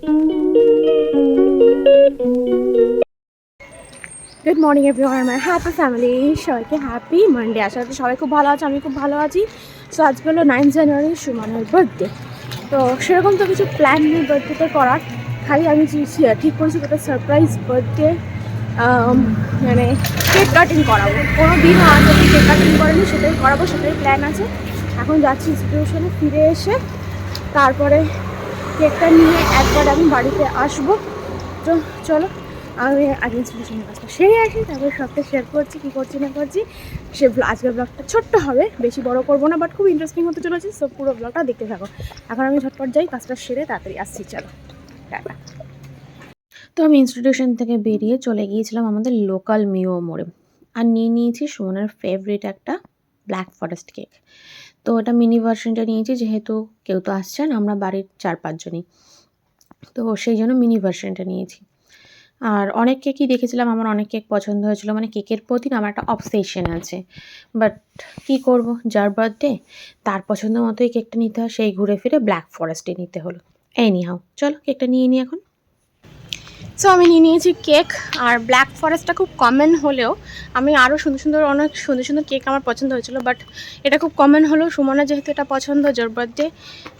Good morning everyone, আমার happy family, সবাইকে happy Monday. আশা করি সবাই খুব ভালো আছে, আমি খুব ভালো আছি। সো আজকে হলো 9 জানুয়ারি সুমনের বার্থডে। তো সেরকম তো কিছু প্ল্যান নেই বার্থডেতে করার, খালি আমি ঠিক করেছি একটা সারপ্রাইজ বার্থডে, মানে কেক কাটিং করাবো। কোনো দিনও আজ আমি কেক কাটিং করিনি, সেটাই করাবো, সেটাই প্ল্যান আছে। এখন যাচ্ছি ইনস্টিটিউশনে, ফিরে এসে তারপরে কেকটা নিয়ে একবার আমি বাড়িতে আসবো। তো চলো আমি আগে ইনস্টিটিউশনের কাজটা সেরে আসি, তারপরে সবটা শেয়ার করছি, কী করছি না করছি। সে আজকের ব্লগটা ছোট্ট হবে, বেশি বড় করবো না, বাট খুব ইন্টারেস্টিং হতে চলেছে। সব পুরো ব্লগটা দেখতে থাকো। এখন আমি ঝটপট যাই, কাজটা সেরে তাড়াতাড়ি আসছি। চলো টাটা। তো আমি ইনস্টিটিউশন থেকে বেরিয়ে চলে গিয়েছিলাম আমাদের লোকাল মিও মোড়ে, আর নিয়ে নিয়েছি সুমনের ফেভারিট একটা ব্ল্যাক ফরেস্ট কেক। তো ওটা মিনি ভার্সনটা নিয়েছি, যেহেতু কেউ তো আসছেন, আমরা বাড়ির 4-5 জনই, তো সেই জন্য মিনি ভার্সনটা নিয়েছি। আর অনেক কেকই দেখেছিলাম, আমার অনেক কেক পছন্দ হয়েছিল, মানে কেকের প্রতি না আমার একটা অবসেশন আছে। বাট কী করব, যার বার্থডে তার পছন্দ মতোই কেকটা নিতে হয়, সেই ঘুরে ফিরে ব্ল্যাক ফরেস্টে নিতে হলো। এনিহাও চলো কেকটা নিয়ে নিই এখন। সো আমি নিয়ে নিয়েছি কেক, আর ব্ল্যাক ফরেস্টটা খুব কমন হলেও আমি আরও অনেক সুন্দর সুন্দর কেক আমার পছন্দ হয়েছিল, বাট এটা খুব কমন হলেও সুমনের যেহেতু এটা পছন্দ, যার বার্থডে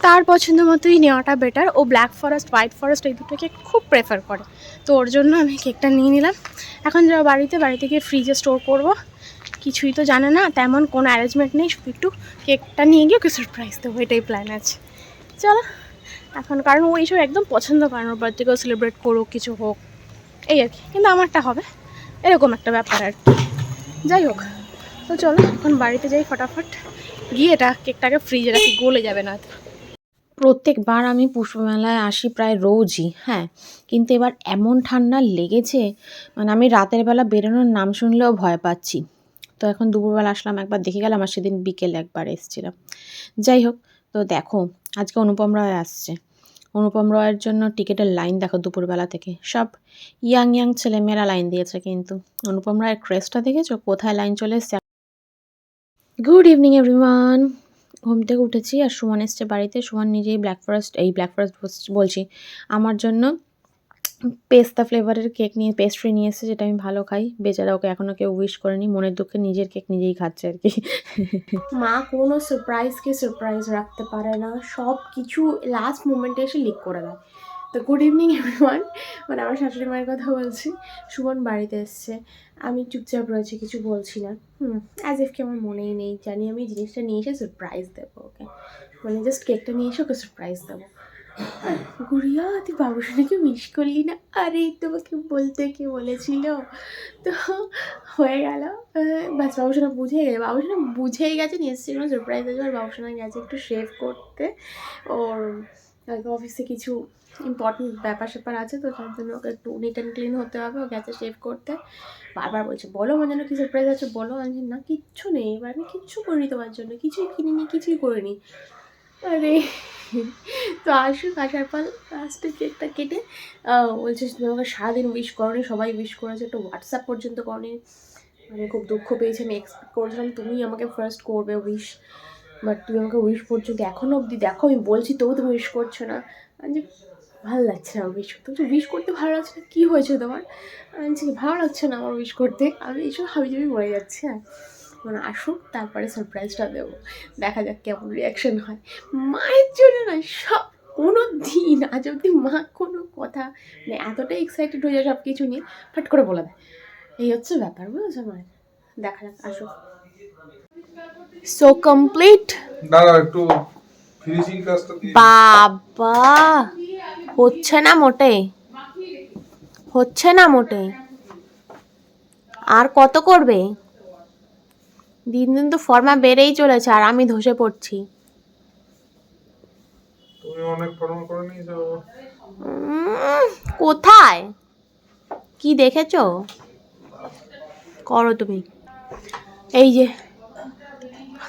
তার পছন্দ মতোই নেওয়াটা বেটার। ও ব্ল্যাক ফরেস্ট, হোয়াইট ফরেস্ট এই দুটো কেক খুব প্রেফার করে, তো ওর জন্য আমি কেকটা নিয়ে নিলাম। এখন যারা বাড়িতে গিয়ে ফ্রিজে স্টোর করব, কিছুই তো জানে না, তেমন কোনো অ্যারেঞ্জমেন্ট নেই, শুধু একটু কেকটা নিয়ে গিয়ে ওকে সারপ্রাইজ দেবো, এটাই প্ল্যান আছে। চলো এখন, কারণ ও এইসব একদম পছন্দ করে না, ওর বার্থডেকেও সেলিব্রেট করুক, কিছু হোক এই আর কি, কিন্তু আমারটা হবে এরকম একটা ব্যাপার আর কি। যাই হোক, তো চলো এখন বাড়িতে যাই ফটাফট, গিয়ে এটা কেকটাকে ফ্রিজে রাখি, গলে যাবে না। প্রত্যেকবার আমি পুষ্পমেলায় আসি প্রায় রোজই, হ্যাঁ, কিন্তু এবার এমন ঠান্ডা লেগেছে, মানে আমি রাতের বেলা বেরোনোর নাম শুনলেও ভয় পাচ্ছি। তো এখন দুপুরবেলা আসলাম, একবার দেখে গেলাম, আর সেদিন বিকেল একবার এসেছিলাম। যাই হোক, তো দেখো আজকে অনুপম রয় আসছে। অনুপম রয়ের জন্য টিকিটের লাইন দেখো, দুপুরবেলা থেকে সব ইয়াং ছেলেমেয়েরা লাইন দিয়েছে, কিন্তু অনুপম রায়ের ক্রেজটা দেখেছো কোথায় লাইন চলে এসছে। গুড ইভিনিং এভরিওয়ান, ঘুম থেকে উঠেছি আর সুমন এসছে বাড়িতে। সুমন নিজেই ব্ল্যাক ফরেস্ট বলছি, আমার জন্য পেস্তা ফ্লেভারের কেক পেস্ট্রি নিয়ে এসেছে, যেটা আমি ভালো খাই। বেচারা, ওকে এখনও কেউ উইশ করেনি, মনের দুঃখে নিজের কেক নিজেই খাচ্ছে আর কি। মা কোনো সারপ্রাইজ রাখতে পারে না, সব কিছু লাস্ট মোমেন্টে এসে লিক করে দেয়। তো গুড ইভিনিং এভরিওয়ান, মানে আমার শাশুড়ি মায়ের কথা বলছি। সুমন বাড়িতে এসছে, আমি চুপচাপ রয়েছি, কিছু বলছি না। অ্যাজ ইফ কি আমার মনেই নেই, জানি আমি জিনিসটা নিয়ে এসে সারপ্রাইজ দেবো ওকে, মানে জাস্ট কেকটা নিয়ে এসে ওকে সারপ্রাইজ দেবো। গুড়িয়া তুই বাবুসোনাকে উইশ করলি না? আরে তোমাকে বলতে কে বলেছিল? তো হয়ে গেল, ব্যাস বাবুসোনা বুঝেই গেছে নিয়ে এসেছি কোনো সারপ্রাইজ আছে। আর বাবুসোনা গেছে একটু শেভ করতে, ওর অফিসে কিছু ইম্পর্টেন্ট ব্যাপার স্যাপার আছে, তো তার জন্য ওকে একটু নিট অ্যান্ড ক্লিন হতে হবে, ও গেছে শেভ করতে। বারবার বলছে বলো আমার জন্য কী সারপ্রাইজ আছে বলো। আমি না কিচ্ছু নেই, এবার আমি কিচ্ছু করিনি তোমার জন্য, কিছুই কিনিনি, কিছুই করিনি। আরে তো আসুক, আসার পর লাস্টে কেকটা কেটে বলছে তুমি আমাকে সারাদিন উইশ করনি, সবাই উইশ করেছে, একটু হোয়াটসঅ্যাপ পর্যন্ত করনি। আমি খুব দুঃখ পেয়েছি, আমি এক্সপেক্ট করেছিলাম তুমি আমাকে ফার্স্ট করবে উইশ, বাট তুমি আমাকে উইশ পর্যন্ত এখনও অবধি দেখো আমি বলছি তবু তুমি উইশ করছো না। যে ভালো লাগছে না উইশ করতে, উইশ করতে ভালো লাগছে না, কী হয়েছে তোমার? ভালো লাগছে না আমার উইশ করতে, আমি এইসব হাবিজাবি বলে যাচ্ছি। হ্যাঁ, মানে আসুক তারপরে সারপ্রাইজটা দেবো, দেখা যাক কেমন রিয়াকশন হয়। মায়ের জন্য না সব, কোনো দিন আজ অবধি মা কোনো কথা মানে এতটাই এক্সাইটেড হয়ে যায় সব কিছু নিয়ে, ফট করে বলে দেয়, এই হচ্ছে ব্যাপার, বুঝেছো মায়ের। দেখা যাক আসুক। সো কমপ্লিট, দাঁড়াও একটু ফিনিশিং কাজটা দিয়ে। বাবা হচ্ছে না মোটে, হচ্ছে না মোটে, আর কত করবে? দিন দিন তো ফর্মা বেড়েই চলেছে, আর আমি ধসে পড়ছি। তুমি অনেক ফর্মা করে নিয়েছো। কোথায় কি দেখেছো? করো তুমি, এই যে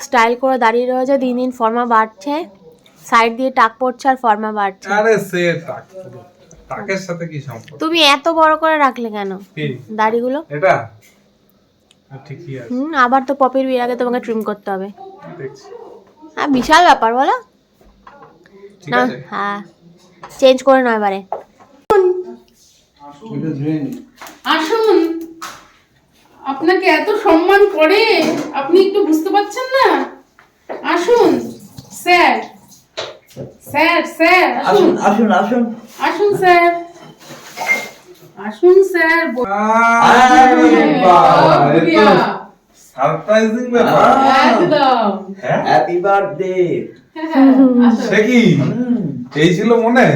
স্টাইল করে দাঁড়িয়ে রয়েছে, দিন দিন ফর্মা বাড়ছে, সাইড দিয়ে টাক পড়ছে আর ফর্মা বাড়ছে। আরে সে টাক, টাকের সাথে কি সম্পর্ক? তুমি এত বড় করে রাখলে কেন দাড়িগুলো? এটা ঠিকই আছে। আবার তো পপির বিয়ের আগে তোমাকে ট্রিম করতে হবে। দেখছি। হ্যাঁ, বিশাল ব্যাপার বলো ঠিক না। আছে, হ্যাঁ, চেঞ্জ করে নয় এবারে। আসুন, আপনাকে এত সম্মান করে আপনি একটু বুঝতে পারছেন না? আসুন স্যার, স্যার স্যার আসুন, আসুন আসুন আসুন স্যার, আসুন স্যার। আরে বাবা, এ তো সারপ্রাইজিং ব্যাপার। একদম। হ্যাপি বার্থডে আসুন। সে কি এই ছিল মনে?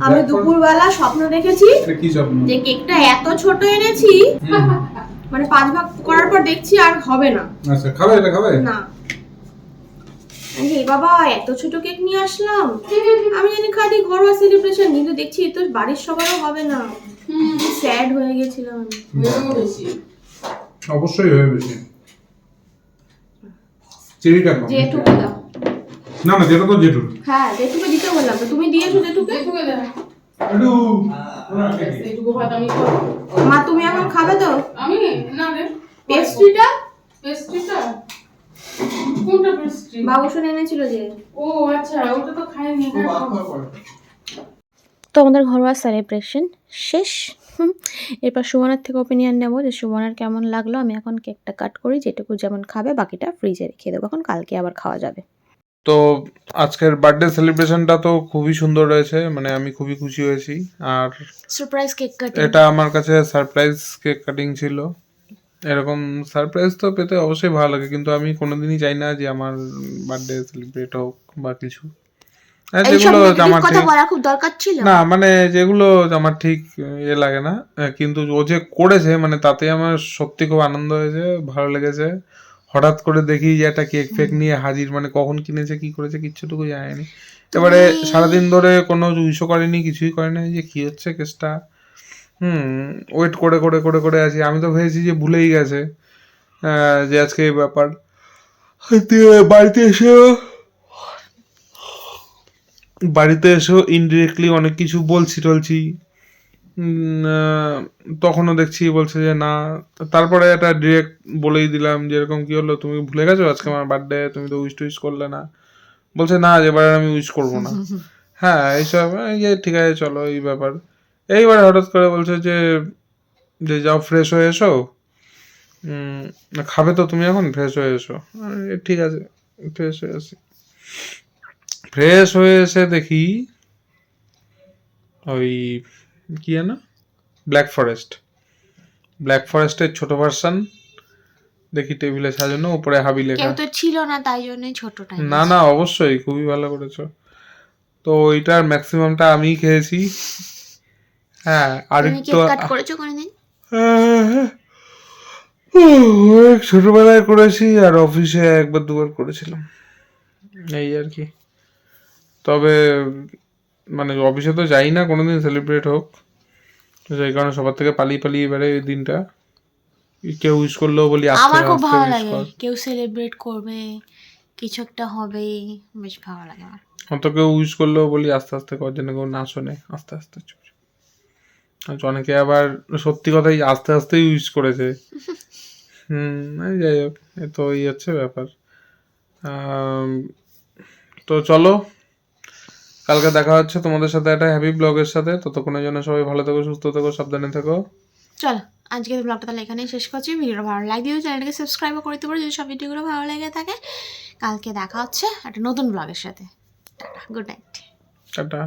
আমি দুপুরবেলা স্বপ্ন দেখেছি এটা কি স্বপ্ন? যে কেকটা এত ছোট এনেছি, মানে 5 ভাগ করার পর দেখছি আর হবে না। আচ্ছা, খাবে এটা খাবে? না, হে বাবা, এত ছোট কেক নিয়ে আসলাম। আমি জানি খালি ঘরোয়া সেলিব্রেশন, কিন্তু দেখছি এ তো বাড়ির সবারও হবে না। স্যাড হয়ে গেছিলাম আমি। অবশ্যই হয়ে বেশি। চেরিটা কম। জেঠুকে দাও। না না, যেটা তো জেঠুর। হ্যাঁ, জেঠুকে দিতে বললাম তো, তুমি দিয়েছো জেঠুকে। জেঠুকে দেন। একটু এইটুকু ভাত আমি খাবো। মা তুমি এখন খাবে তো? আমি না রে, পেস্ট্রিটা পেস্ট্রিটা কোনটা পেস্ট্রি? বাবুসন এনেছিল যে। ও আচ্ছা, ওটা তো খাইনি। তো আমাদের ঘরোয়া সেলিব্রেশন শেষ। এরপর সুমনের থেকে ওপিনিয়ন নেবো যে সুমনের কেমন লাগলো। আমি এখন কেকটা কাট করি, যেটুকু যেমন খাবে বাকিটা ফ্রিজে রেখে দেবো, এখন কালকে আবার খাওয়া যাবে। তো আজকের বার্থডে সেলিব্রেশনটা তো খুবই সুন্দর রয়েছে, মানে আমি খুবই খুশি হয়েছি। আর সারপ্রাইজ কেক কাটিং। এটা আমার কাছে সারপ্রাইজ কেক কাটিং ছিল। এরকম সারপ্রাইজ তো পেতে অবশ্যই ভালো লাগে, কিন্তু আমি কোনোদিনই চাই না যে আমার বার্থডে সেলিব্রেট হোক বা কিছু। আর যেগুলো আমার কথা ঠিক বলা খুব দরকার ছিল। না, মানে যেগুলো আমার ঠিক লাগে না, কিন্তু ও যে করেছে মানে তাতে আমার সত্যি খুব আনন্দ হয়েছে, ভালো লেগেছে। হঠাৎ করে দেখি যে একটা কেক ফেক নিয়ে হাজির, মানে কখন কিনেছে কি করেছে কিচ্ছুটুকু জানেনি। এবারে সারাদিন ধরে কোনো উইশও করেনি, কিছুই করেনি, যে কি হচ্ছে কেসটা। ওয়েট করে করে করে করে আছি। আমি তো ভেবেছি যে ভুলেই গেছে যে আজকে এই ব্যাপার। বাড়িতে এসেও ইনডিরেক্টলি অনেক কিছু বলছি টলছি। তখনও দেখছি বলছে যে না। তারপরে একটা ডিরেক্ট বলেই দিলাম যে এরকম কি হলো, তুমি ভুলে গেছো আজকে আমার বার্থডে, তুমি তো উইশ টুইশ করলে না। বলছে না, এবার আমি উইশ করবো না। হ্যাঁ, এইসব যে ঠিক আছে চলো এই ব্যাপার। এইবার হঠাৎ করে বলছে যে যে যাও ফ্রেশ হয়ে এসো, খাবে তো তুমি এখন, ফ্রেশ হয়ে এসো। ঠিক আছে, ফ্রেশ হয়ে আসি। ফ্রেশ হয়ে এসে দেখি ওই কি না, ব্ল্যাক ফরেস্টের ছোট ভার্সন দেখি টেবিলে সাজানো, উপরে হাবি লেখা। কেউ তো ছিল না, তাই জন্যই ছোটটা। না না, অবশ্যই খুবই ভালো করেছো। তো ওইটার ম্যাক্সিমামটা আমিই খেয়েছি। হ্যাঁ, আর একটু কাট করেছো কোনদিন? অনেক ছোটবেলায় করেছি, আর অফিসে একবার দুবার করেছিলাম, এই আর কি। তবে মানে অফিসে তো যাই না কোনোদিন সেলিব্রেট হোক, তো সেই কারণে সবার থেকে পালিয়ে পালিয়ে এবারে এই দিনটা কেউ উইশ করলেও বলি আমার খুব ভালো লাগে, কেউ সেলিব্রেট করবে, কিছু একটা হবে, বেশ ভালো লাগে আমার। অত কেউ উইশ করলেও বলি আস্তে আস্তে কর, যেন কেউ না শোনে, আস্তে আস্তে চুপ। অনেকে আবার সত্যি কথাই আস্তে আস্তেই উইশ করেছে, এই যাই হোক, এ তো এই হচ্ছে ব্যাপার। তো চলো, কালকে দেখা হচ্ছে তোমাদের সাথে একটা হ্যাপি ব্লগের সাথে। ততক্ষণের জন্য সবাই ভালো থেকো, সুস্থ থেকো, সাবধানে থেকো। চলো আজকের ব্লগটা তাহলে এখানেই শেষ করছি। ভিডিওটা ভালো লাগে দিও, চ্যানেলটাকে সাবস্ক্রাইবও করে দিতে পারো যদি সব ভিডিওগুলো ভালো লেগে থাকে। কালকে দেখা হচ্ছে একটা নতুন ব্লগের সাথে। Tata, good night. টাটা।